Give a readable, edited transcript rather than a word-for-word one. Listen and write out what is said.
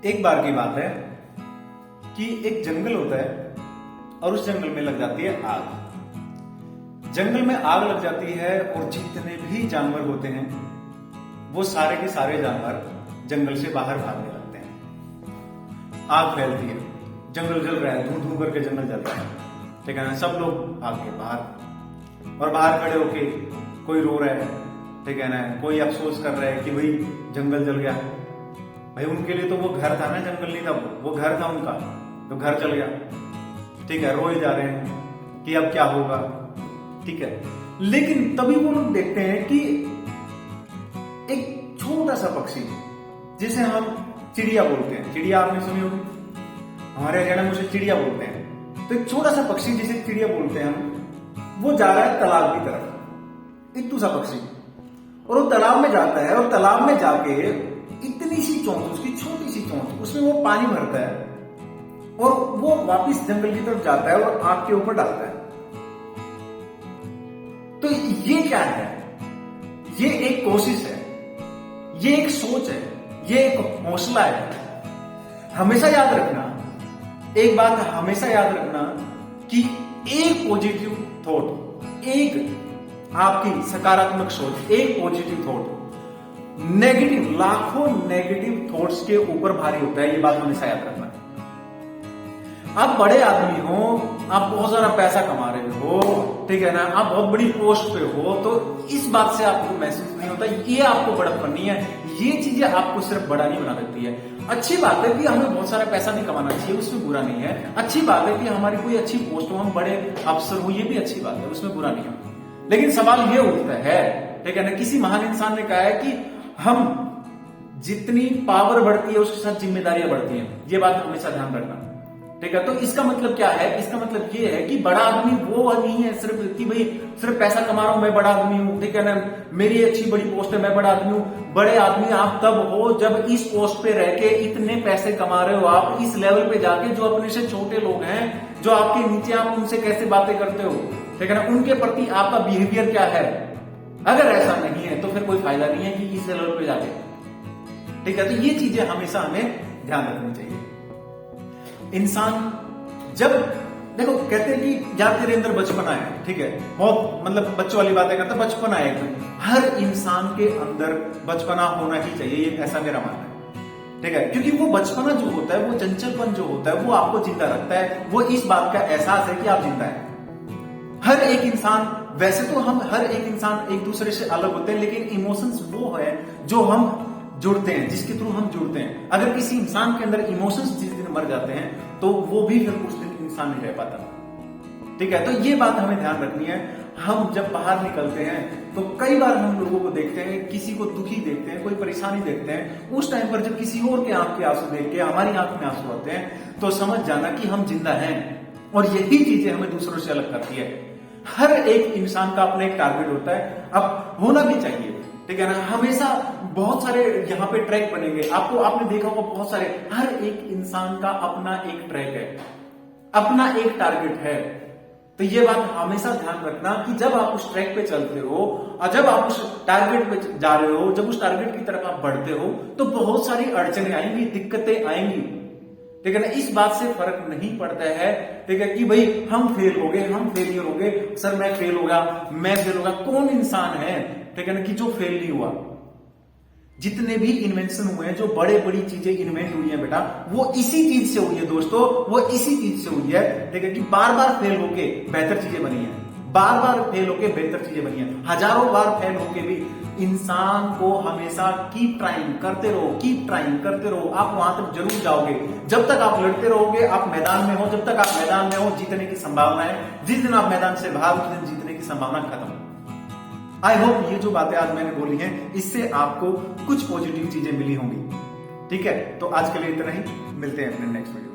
एक बार की बात है कि एक जंगल होता है और उस जंगल में लग जाती है आग। जंगल में आग लग जाती है और जितने भी जानवर होते हैं वो सारे के सारे जानवर जंगल से बाहर भागने लगते हैं। आग फैलती है, जंगल जल रहा है, धू धू करके जंगल जल रहा है, ठीक है ना। सब लोग आग के बाहर और बाहर खड़े होके कोई रो रहा है, ठीक है ना। कोई अफसोस कर रहा है कि भाई जंगल जल गया। भाई उनके लिए तो वो घर था ना, जंगल नहीं था, वो घर था उनका, तो घर चल गया, ठीक है। रोए जा रहे हैं कि अब क्या होगा, ठीक है। लेकिन तभी वो लोग देखते हैं कि एक छोटा सा पक्षी जिसे हम चिड़िया बोलते हैं, चिड़िया आपने सुनी होगी, हमारे हरियाणा में उसे चिड़िया बोलते हैं। तो एक छोटा सा पक्षी जिसे चिड़िया बोलते हैं हम, वो जा रहा है तालाब की तरफ, इतू सा पक्षी। और वो तालाब में जाता है और तालाब में जाके इतनी सी चोंच, उसकी छोटी सी चोंच, उसमें वो पानी भरता है और वो वापस जंगल की तरफ जाता है और आग के ऊपर डालता है। तो ये क्या है? ये एक कोशिश है, ये एक सोच है, ये एक हौसला है। हमेशा याद रखना, एक बात हमेशा याद रखना कि एक पॉजिटिव थॉट, एक आपकी सकारात्मक सोच, एक पॉजिटिव थॉट नेगेटिव, लाखों नेगेटिव थॉट्स के ऊपर भारी होता है। ये बात हमेशा याद रखना। आप बड़े आदमी हो, आप बहुत सारा पैसा कमा रहे हो, ठीक है ना, आप बहुत बड़ी पोस्ट पे हो, तो इस बात से आपको महसूस नहीं होता ये आपको बड़प्पन नहीं है। ये चीजें आपको सिर्फ बड़ा नहीं बना देती है। अच्छी बात है कि हमें बहुत सारा पैसा नहीं कमाना चाहिए, उसमें बुरा नहीं है। अच्छी बात है कि हमारी कोई अच्छी पोस्ट हो, हम बड़े अफसर हो, ये भी अच्छी बात है, उसमें बुरा नहीं है। लेकिन सवाल ये उठता है, ठीक है ना, किसी महान इंसान ने कहा है कि हम जितनी पावर बढ़ती है उसके साथ जिम्मेदारियां बढ़ती हैं। ये बात हमेशा ध्यान रखना, ठीक है। तो इसका मतलब क्या है? इसका मतलब ये है कि बड़ा आदमी वो नहीं है सिर्फ कि भाई सिर्फ पैसा कमा रहा हूं, मैं बड़ा आदमी हूं, ठीक है ना, मेरी अच्छी बड़ी पोस्ट है, मैं बड़ा आदमी हूं। बड़े आदमी आप तब हो जब इस पोस्ट पे रह के इतने पैसे कमा रहे हो, आप इस लेवल पे जाके जो अपने से छोटे लोग हैं, जो आपके नीचे, आप उनसे कैसे बातें करते हो, ठीक है ना, उनके प्रति आपका बिहेवियर क्या है। अगर ऐसा नहीं है तो फिर कोई फायदा नहीं है कि इस लेवल पे जाके, ठीक है। तो ये चीजें हमेशा हमें ध्यान रखनी चाहिए। इंसान जब देखो, कहते हैं कि यार तेरे अंदर बचपना है, ठीक है, बहुत मतलब बच्चों वाली बातें करता, बचपना है एकदम। हर इंसान के अंदर बचपना होना ही चाहिए, ये ऐसा मेरा मानना है, ठीक है। क्योंकि वो बचपना जो होता है, वो चंचलपन जो होता है, वो आपको जिंदा रखता है। वो इस बात का एहसास है कि आप जिंदा है। हर एक इंसान, वैसे तो हम हर एक इंसान एक दूसरे से अलग होते हैं, लेकिन इमोशंस वो है जो हम जुड़ते हैं, जिसके थ्रू हम जुड़ते हैं। अगर किसी इंसान के अंदर इमोशंस जिस दिन मर जाते हैं तो वो भी फिर उस दिन इंसान नहीं रह पाता, ठीक है। तो ये बात हमें ध्यान रखनी है। हम जब बाहर निकलते हैं तो कई बार हम लोगों को देखते हैं, किसी को दुखी देखते हैं, कोई परेशानी देखते हैं, उस टाइम पर जब किसी और के आंख के आंसू देख के हमारी आंख में आंसू आते हैं, तो समझ जाना कि हम जिंदा हैं। और यही चीजें हमें दूसरों से अलग करती है। हर एक इंसान का अपना एक टारगेट होता है, अब होना भी चाहिए, ठीक है ना। हमेशा बहुत सारे यहाँ पे ट्रैक बनेंगे, आपने देखा होगा बहुत सारे, हर एक इंसान का अपना एक ट्रैक है, अपना एक टारगेट है। तो ये बात हमेशा ध्यान रखना कि जब आप उस ट्रैक पे चलते हो और जब आप उस टारगेट पे जा रहे हो, जब उस टारगेट की तरफ आप बढ़ते हो, तो बहुत सारी अड़चने आएंगी, दिक्कतें आएंगी, ठीक है ना। इस बात से फर्क नहीं पड़ता है, ठीक है, कि भाई हम फेल हो गए, हम फेलियर हो गए, सर मैं फेल हो गया, मैं फेल हो गया। कौन इंसान है, ठीक है ना, कि जो फेल नहीं हुआ? जितने भी इन्वेंशन हुए हैं, जो बड़े बड़ी चीजें इन्वेंट हुई है बेटा, वो इसी चीज से हुई है दोस्तों, वो इसी चीज से हुई है, ठीक है, कि बार बार फेल होके बेहतर चीजें बनी है, बार बार फेल होके बेहतर चीजें बनी है। हजारों बार फेल होके भी इंसान को हमेशा कीप ट्राइंग करते रहो, कीप ट्राइंग करते रहो, आप वहां तक जरूर जाओगे। जब तक आप लड़ते रहोगे, आप मैदान में हो, जब तक आप मैदान में हो, जीतने की संभावना है। जिस दिन आप मैदान से बाहर, उस दिन जीतने की संभावना खत्म। आई होप ये जो बातें आज मैंने बोली हैं, इससे आपको कुछ पॉजिटिव चीजें मिली होंगी, ठीक है। तो आज के लिए इतना ही, मिलते हैं अपने नेक्स्ट वीडियो।